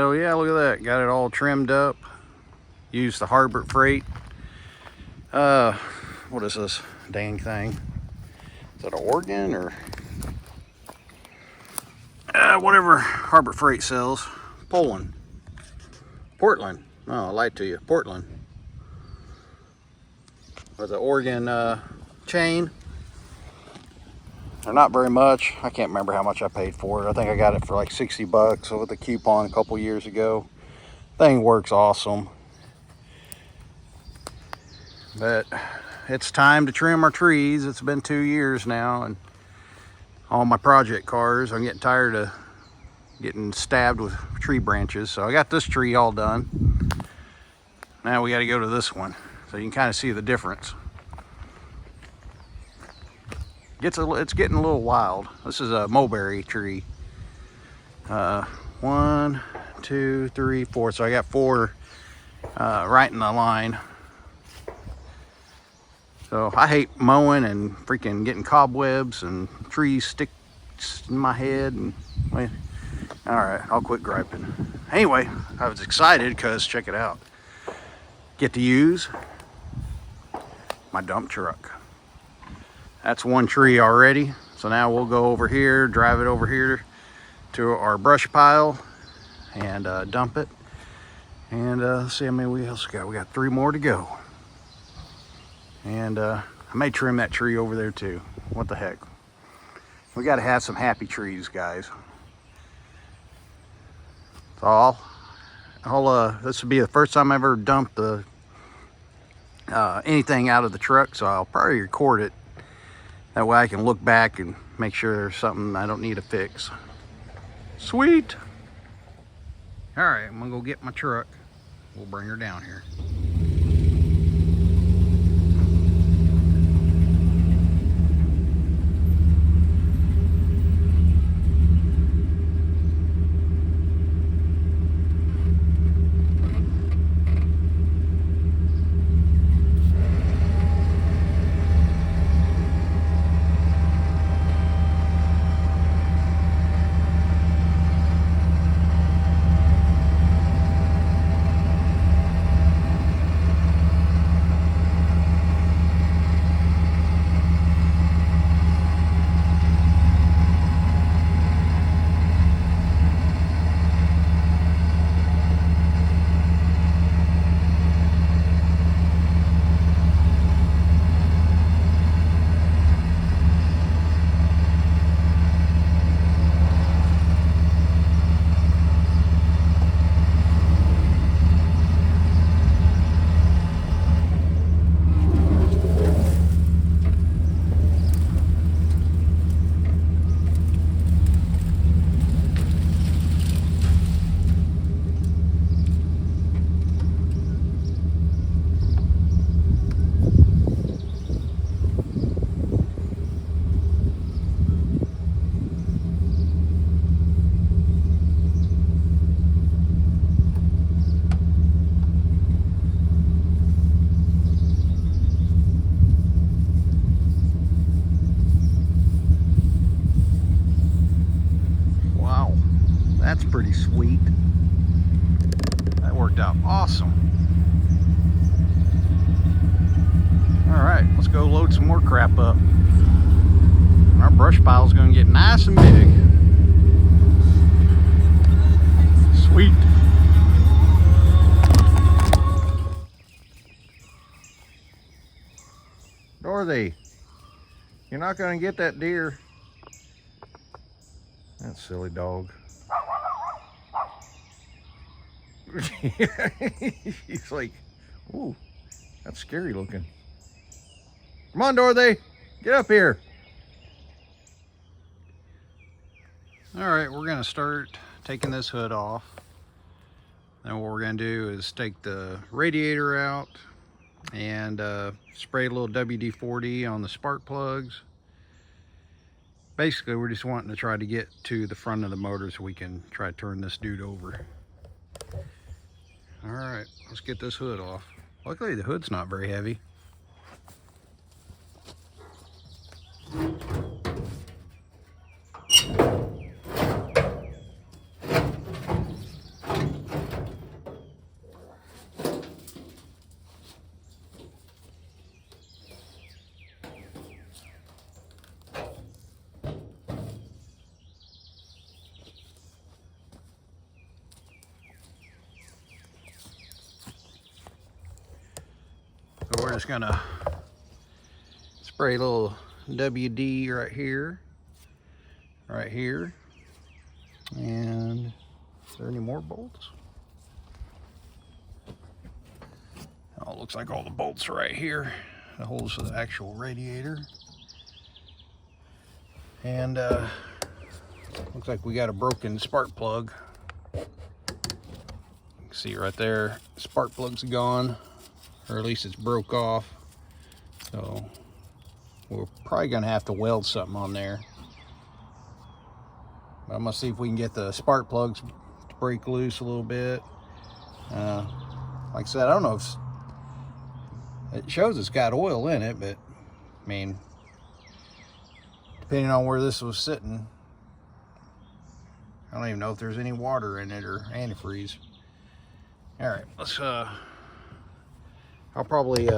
So yeah, look at that. Got it all trimmed up. Used the Harbor Freight. What is this dang thing? Is that an organ or whatever Harbor Freight sells? Portland. Oh, I lied to you. Portland. With the organ chain. They're not very much. I can't remember how much I paid for it. I think I got it for like 60 bucks with a coupon a couple years ago. Thing works awesome. But it's time to trim our trees. It's been 2 years now, and all my project cars, I'm getting tired of getting stabbed with tree branches. So I got this tree all done. Now we got to go to this one, so you can kind of see the difference. It's getting a little wild. This is a mulberry tree. 1, 2, 3, 4. So I got 4 right in the line. So I hate mowing and freaking getting cobwebs and trees stick in my head. And well, all right, I'll quit griping. Anyway, I was excited because check it out. Get to use my dump truck. That's one tree already. So now we'll go over here, drive it over here to our brush pile and dump it. And let's see how many we else got. We got 3 more to go. And I may trim that tree over there too. What the heck? We got to have some happy trees, guys. So this will be the first time I ever dumped the anything out of the truck. So I'll probably record it. That way I can look back and make sure there's something I don't need to fix. Sweet. All right, I'm gonna go get my truck. We'll bring her down here. That's pretty sweet. That worked out awesome. All right, let's go load some more crap up. Our brush pile is going to get nice and big. Sweet. Dorothy, you're not going to get that deer. That silly dog. He's like, ooh, that's scary looking. Come on, Dorothy, get up here. All right, we're gonna start taking this hood off. Then what we're gonna do is take the radiator out and spray a little WD-40 on the spark plugs. Basically, we're just wanting to try to get to the front of the motor so we can try to turn this dude over. All right, let's get this hood off. Luckily, the hood's not very heavy. So we're just gonna spray a little WD right here, and is there any more bolts? Oh, it looks like all the bolts are right here. That holds the actual radiator. And looks like we got a broken spark plug. You can see right there, spark plug's gone, or at least it's broke off. So we're probably gonna have to weld something on there. But I'm gonna see if we can get the spark plugs to break loose a little bit. Like I said, I don't know if it shows it's got oil in it, but I mean, depending on where this was sitting, I don't even know if there's any water in it or antifreeze. All right, let's I'll probably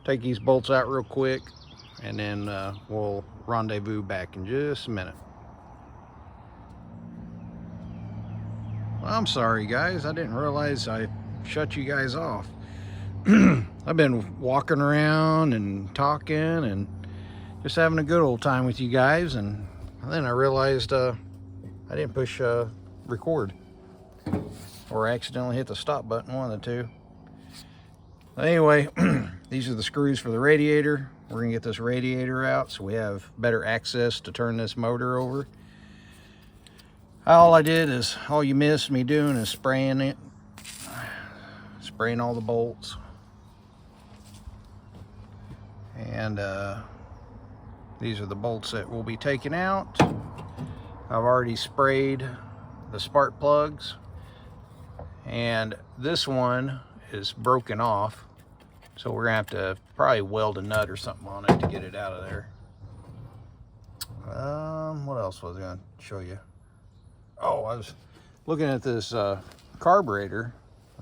take these bolts out real quick, and then we'll rendezvous back in just a minute. Well, I'm sorry guys, I didn't realize I shut you guys off. I've been walking around and talking and just having a good old time with you guys, and then I realized I didn't push record, or accidentally hit the stop button, one of the two. Anyway, these are the screws for the radiator. We're gonna get this radiator out so we have better access to turn this motor over. All you missed me doing is spraying it, spraying all the bolts. And these are the bolts that will be taken out. I've already sprayed the spark plugs, and this one is broken off, so we're gonna have to probably weld a nut or something on it to get it out of there. What else was I gonna show you? Oh, I was looking at this carburetor.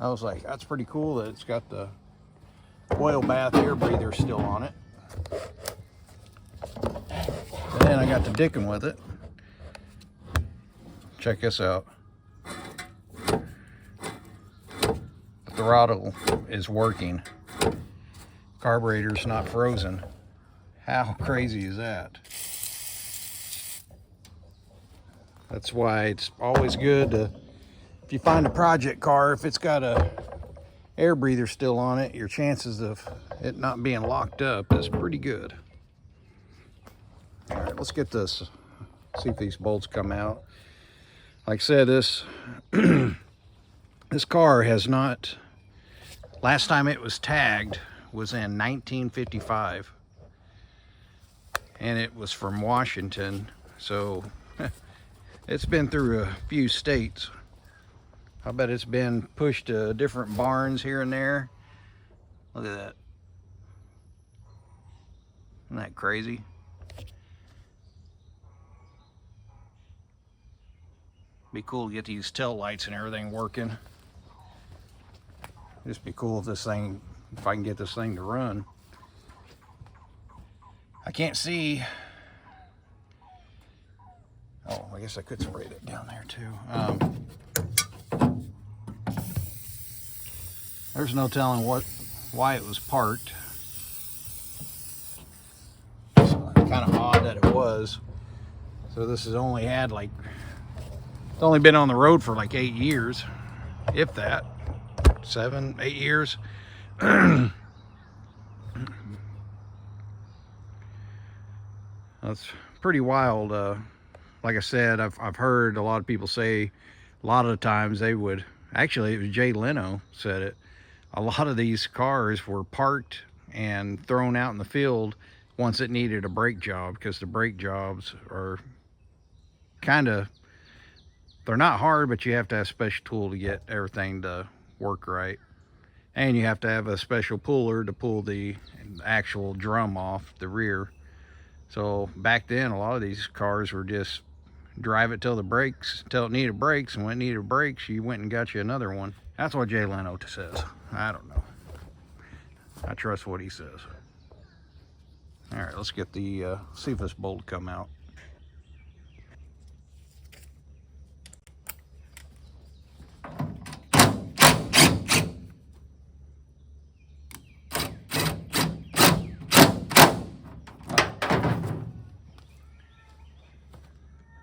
I was like, that's pretty cool that it's got the oil bath air breather still on it. And then I got to dicking with it. Check this out. The throttle is working. Carburetor's not frozen. How crazy is that? That's why it's always good to, if you find a project car, if it's got a air breather still on it, your chances of it not being locked up is pretty good. All right, let's get this, see if these bolts come out. Like I said, this this car has not, last time it was tagged was in 1955, and it was from Washington, so it's been through a few states. I bet it's been pushed to different barns here and there. Look at that. Isn't that crazy? Be cool to get these tail lights and everything working. Just be cool if I can get this thing to run. I can't see. Oh, I guess I could spray it down there too. There's no telling why it was parked. So it's kind of odd that it was. So this has only had like, it's only been on the road for like 8 years, if that, 7, 8 years. That's pretty wild. Like I said, I've heard a lot of people say a lot of the times they would, actually it was Jay Leno said it, a lot of these cars were parked and thrown out in the field once it needed a brake job, because the brake jobs are kind of, they're not hard, but you have to have a special tool to get everything to work right. And you have to have a special puller to pull the actual drum off the rear. So back then, a lot of these cars were just drive it till it needed brakes, and when it needed brakes, you went and got you another one. That's what Jay Leno says. I don't know. I trust what he says. All right, let's get the, see if this bolt come out.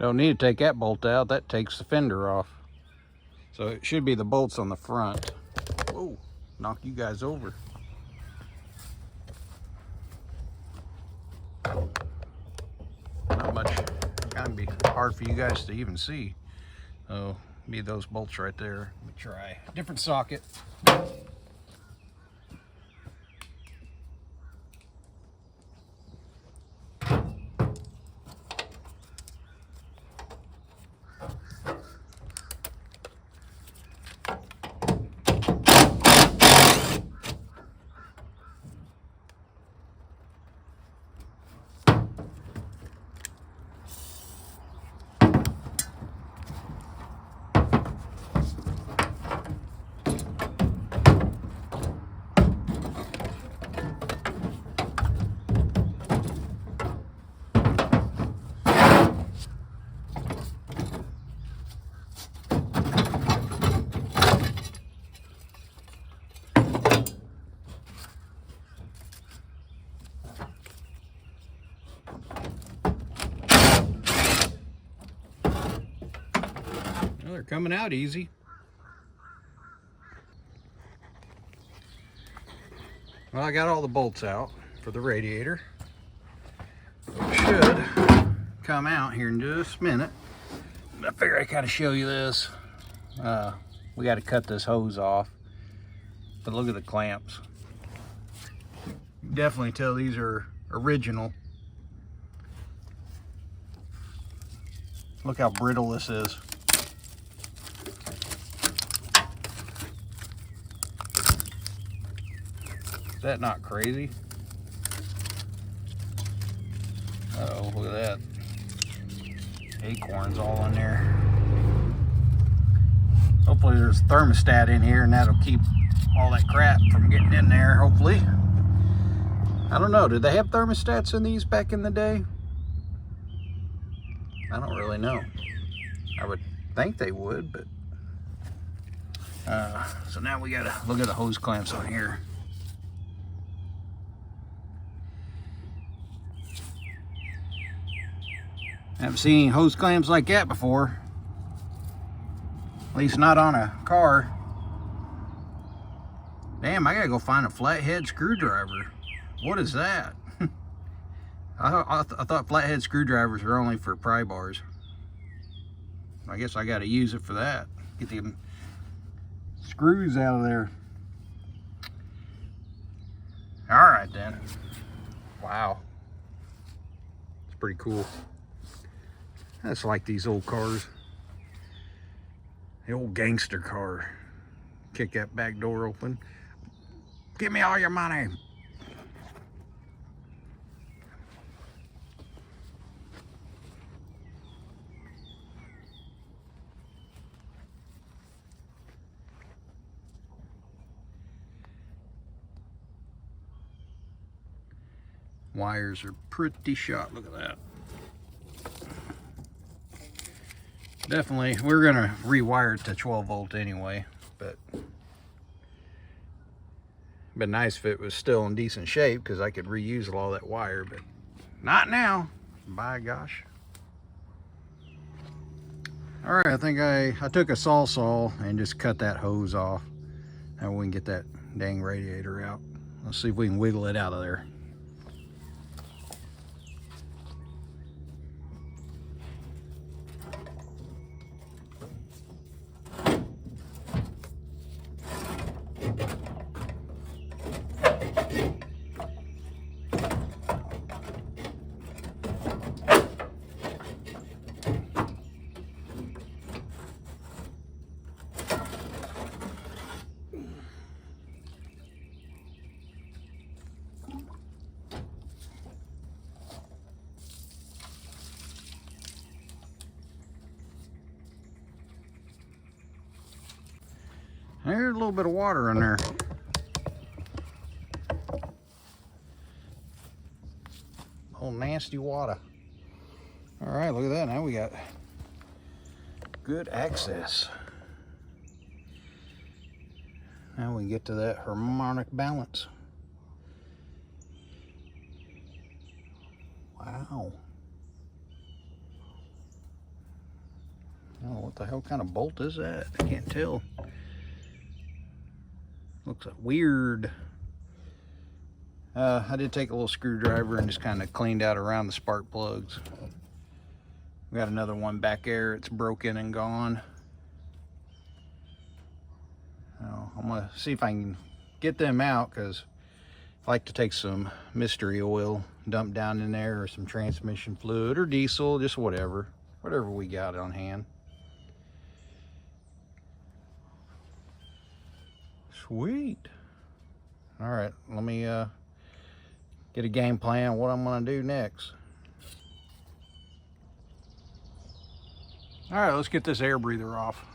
Don't need to take that bolt out. That takes the fender off. So it should be the bolts on the front. Whoa, knock you guys over. Not much. Kind of be hard for you guys to even see. Oh, be those bolts right there. Let me try different socket. Well, they're coming out easy. Well, I got all the bolts out for the radiator. It should come out here in just a minute. I figure I gotta show you this. We got to cut this hose off. But look at the clamps. You can definitely tell these are original. Look how brittle this is. Is that not crazy? Uh-oh, look at that. Acorns all in there. Hopefully there's a thermostat in here and that'll keep all that crap from getting in there, hopefully. I don't know, did they have thermostats in these back in the day? I don't really know. I would think they would, but... so now we gotta look at the hose clamps on here. Haven't seen any hose clamps like that before. At least not on a car. Damn, I gotta go find a flathead screwdriver. What is that? I thought flathead screwdrivers were only for pry bars. I guess I gotta use it for that. Get them screws out of there. All right then. Wow. It's pretty cool. That's like these old cars. The old gangster car. Kick that back door open. Give me all your money. Wires are pretty shot. Look at that. Definitely, we're gonna rewire it to 12 volt anyway, but it'd been nice if it was still in decent shape because I could reuse all that wire, but not now. By gosh. All right, I think I took a saw and just cut that hose off. Now we can get that dang radiator out. Let's see if we can wiggle it out of there. There's a little bit of water in there. Oh, nasty water. All right, look at that. Now we got good access. Now we can get to that harmonic balance. Wow. Oh, what the hell kind of bolt is that? I can't tell. Looks like weird. I did take a little screwdriver and just kind of cleaned out around the spark plugs. We got another one back there. It's broken and gone. I'm gonna see if I can get them out, because I like to take some mystery oil, dump down in there, or some transmission fluid or diesel, just whatever we got on hand. Sweet. All right, let me get a game plan what I'm gonna do next. All right, let's get this air breather off.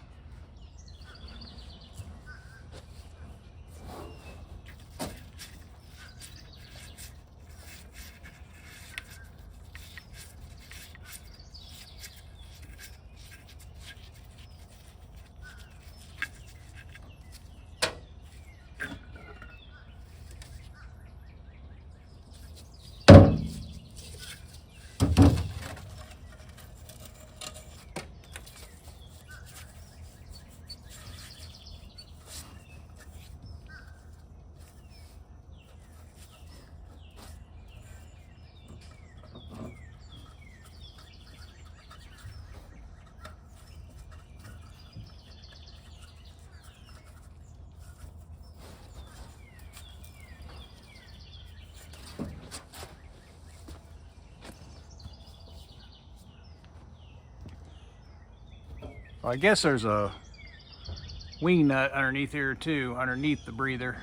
I guess there's a wing nut underneath here too, underneath the breather.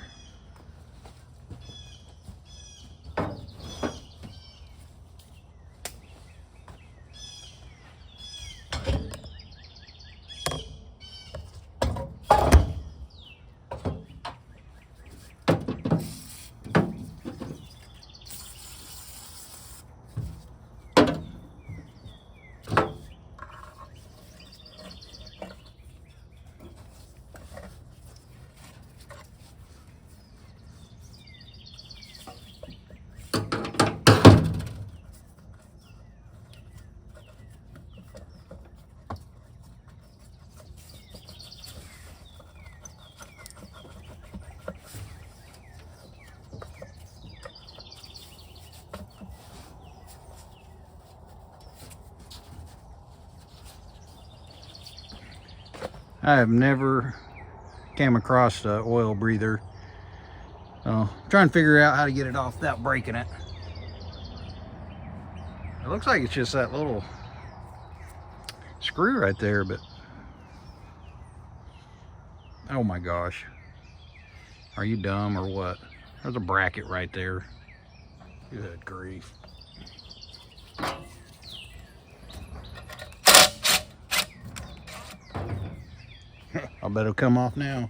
I have never came across the oil breather. So trying to figure out how to get it off without breaking it. It looks like it's just that little screw right there, but oh my gosh. Are you dumb or what? There's a bracket right there. Good grief. I bet it'll come off now.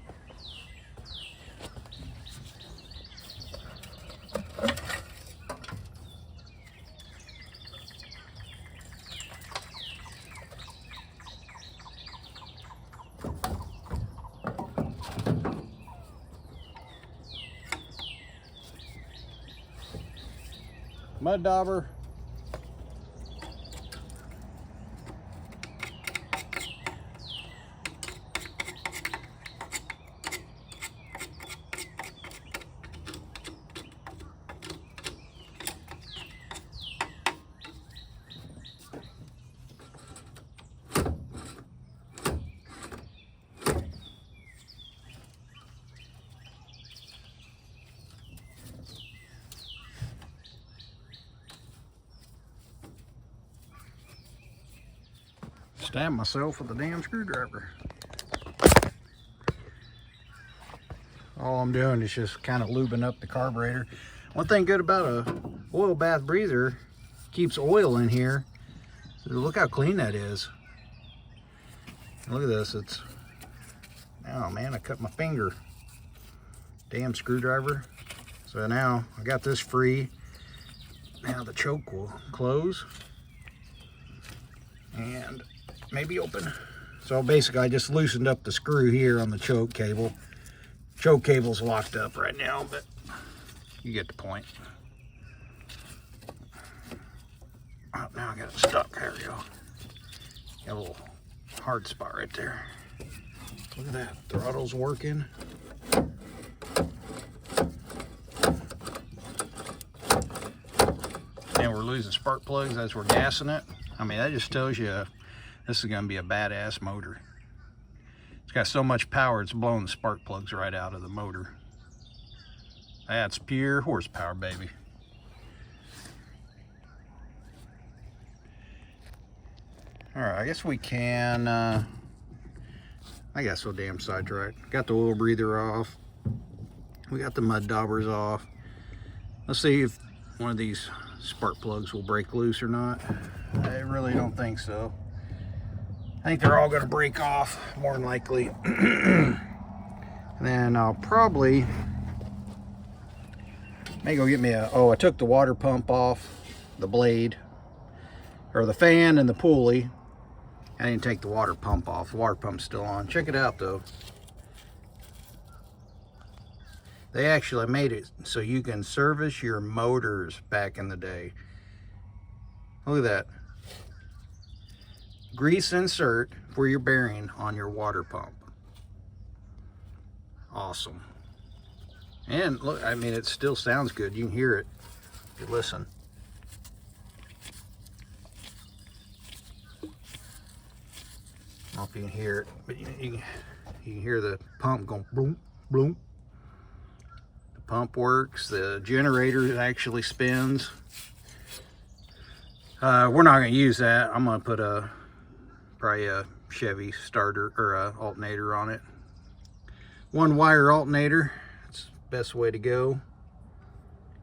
Mud dauber. Stab myself with a damn screwdriver. All I'm doing is just kind of lubing up the carburetor. One thing good about a oil bath breather, keeps oil in here. Look how clean that is. Look at this. It's, oh man, I cut my finger. Damn screwdriver. So now I got this free. Now the choke will close and maybe open. So basically I just loosened up the screw here on the choke cable. Choke cable's locked up right now, but you get the point. Oh, now I got it stuck. There we go. Got a little hard spot right there. Look at that, throttle's working. And we're losing spark plugs as we're gassing it. I mean, that just tells you this is gonna be a badass motor. It's got so much power, it's blowing the spark plugs right out of the motor. That's pure horsepower, baby. All right, I guess we can, I got so damn sidetracked. Got the oil breather off. We got the mud daubers off. Let's see if one of these spark plugs will break loose or not. I really don't think so. I think they're all gonna break off, more than likely. And then I'll probably, may go get me a, oh, I took the water pump off the blade, or the fan and the pulley. I didn't take the water pump off. The water pump's still on. Check it out though. They actually made it so you can service your motors back in the day. Look at that. Grease insert for your bearing on your water pump. Awesome. And look, I mean, it still sounds good. You can hear it if you listen. I don't know if you can hear it, but you can hear the pump going boom, boom. The pump works. The generator actually spins. We're not going to use that. I'm going to put probably a Chevy starter or a alternator on it. One wire alternator. It's the best way to go.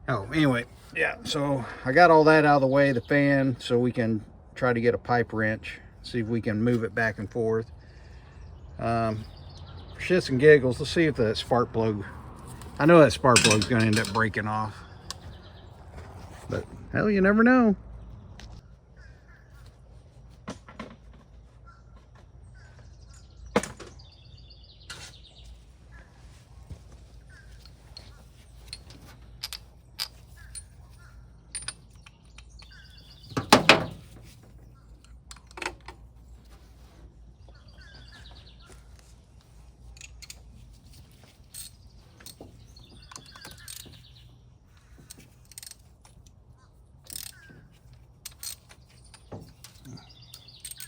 Oh, anyway, yeah. So I got all that out of the way. The fan, so we can try to get a pipe wrench. See if we can move it back and forth. For shits and giggles, let's see if that spark plug, I know that spark plug's gonna end up breaking off, but hell, you never know.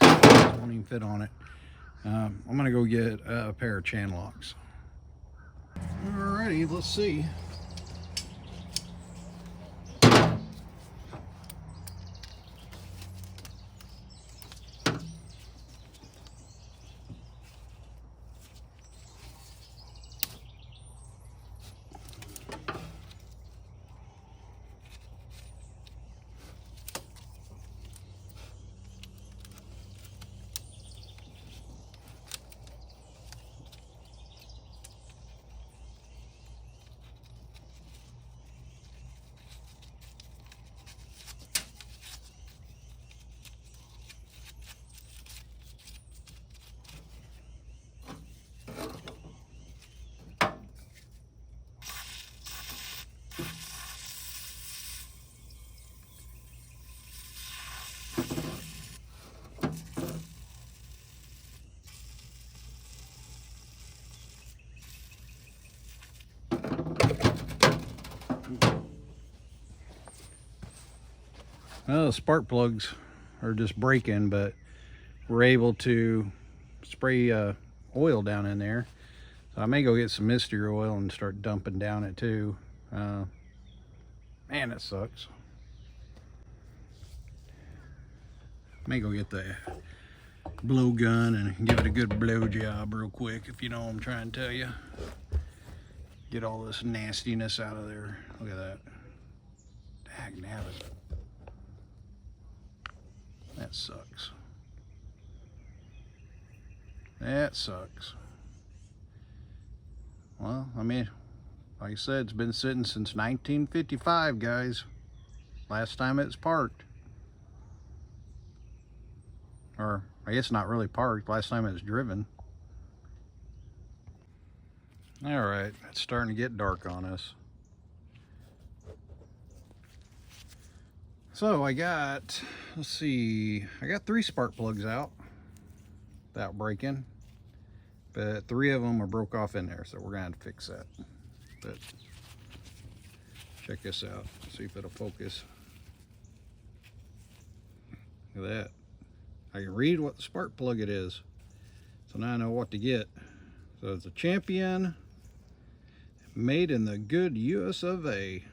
Won't even fit on it. I'm gonna go get a pair of channel locks. Alrighty, let's see. Well, the spark plugs are just breaking, but we're able to spray oil down in there. So I may go get some mystery oil and start dumping down it too. Man, it sucks. May go get the blow gun and give it a good blow job real quick, if you know what I'm trying to tell you. Get all this nastiness out of there. Look at that. Dagnabbit. That sucks. That sucks. Well, I mean, like I said, it's been sitting since 1955, guys. Last time it was parked. Or, I guess not really parked. Last time it was driven. Alright, it's starting to get dark on us. So I got, let's see, I got 3 spark plugs out. without breaking. But 3 of them are broke off in there, so we're gonna have to fix that. But check this out. See if it'll focus. Look at that. I can read what the spark plug it is. So now I know what to get. So it's a Champion, made in the good US of A.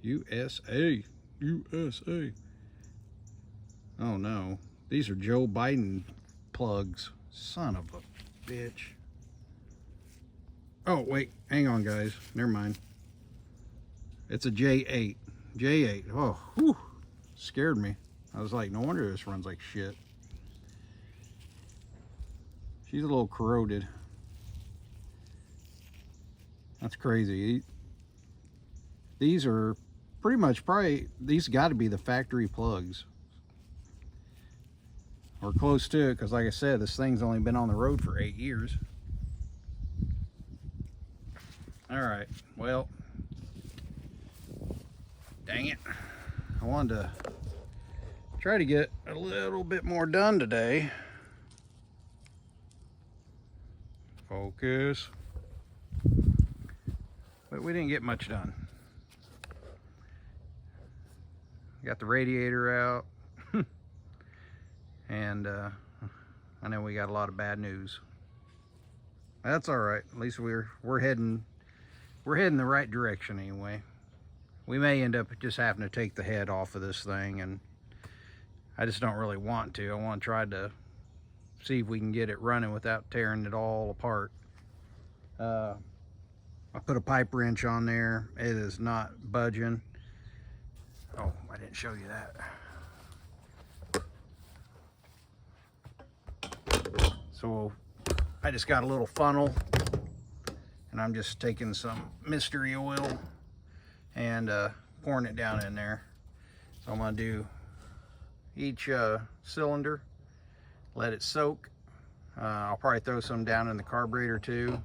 USA. USA. Oh no. These are Joe Biden plugs. Son of a bitch. Oh wait, hang on guys. Never mind. It's a J8. J8. Oh, whew. Scared me. I was like, no wonder this runs like shit. She's a little corroded. That's crazy. These are pretty much these got to be the factory plugs. We're close to it because like I said, this thing's only been on the road for 8 years. All right, well, dang it. I wanted to try to get a little bit more done today. Focus. But we didn't get much done. Got the radiator out. And I know we got a lot of bad news. That's all right. At least we're heading the right direction anyway. We may end up just having to take the head off of this thing, and I just don't really want to. I want to try to see if we can get it running without tearing it all apart. I put a pipe wrench on there. It is not budging. Oh, I didn't show you that. So I just got a little funnel, and I'm just taking some mystery oil and pouring it down in there. So I'm gonna do each cylinder, let it soak. I'll probably throw some down in the carburetor too,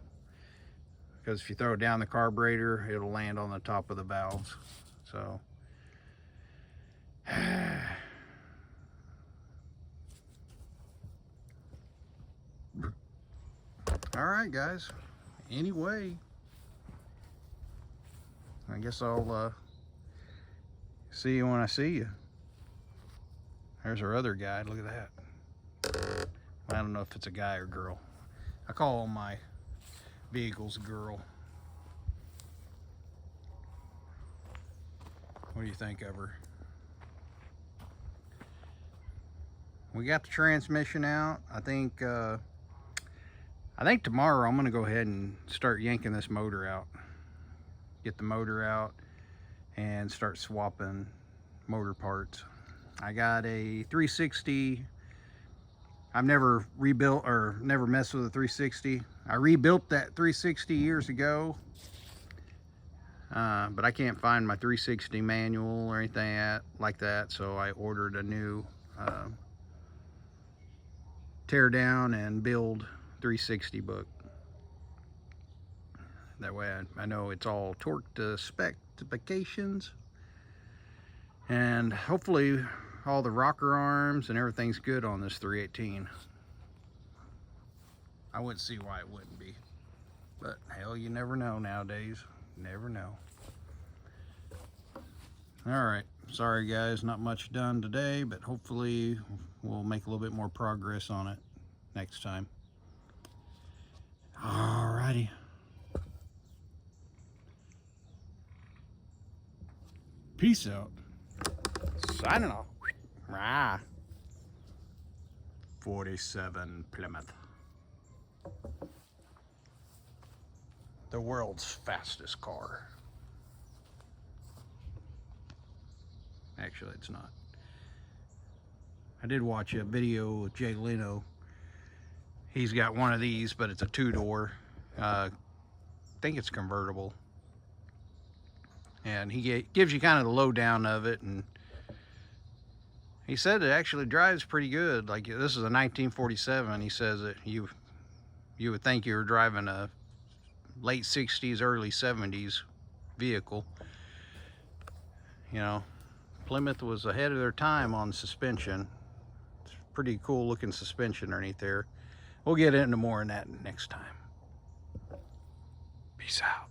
because if you throw it down the carburetor, it'll land on the top of the valves. So all right guys, anyway, I guess I'll see you when I see you. There's our other guy. Look at that. I don't know if it's a guy or girl. I call all my vehicles girl. What do you think of her? We got the transmission out. I think tomorrow I'm gonna go ahead and start yanking this motor out. Get the motor out and start swapping motor parts. I got a 360. I've never rebuilt or never messed with a 360. I rebuilt that 360 years ago, but I can't find my 360 manual or anything like that, so I ordered a new tear down and build 360 book. That way I know it's all torque to specifications, and hopefully all the rocker arms and everything's good on this 318. I wouldn't see why it wouldn't be, but hell, you never know nowadays. Never know. All right, sorry guys, not much done today, but hopefully we'll make a little bit more progress on it next time. All righty. Peace out. Signing off. Rah. 47 Plymouth. The world's fastest car. Actually, it's not. I did watch a video with Jay Leno. He's got one of these, but it's a 2-door. I think it's convertible. And he gives you kind of the lowdown of it, and he said it actually drives pretty good. Like, this is a 1947. He says that you would think you were driving a late 60s, early 70s vehicle. You know, Plymouth was ahead of their time on suspension. It's pretty cool looking suspension underneath there. We'll get into more on that next time. Peace out.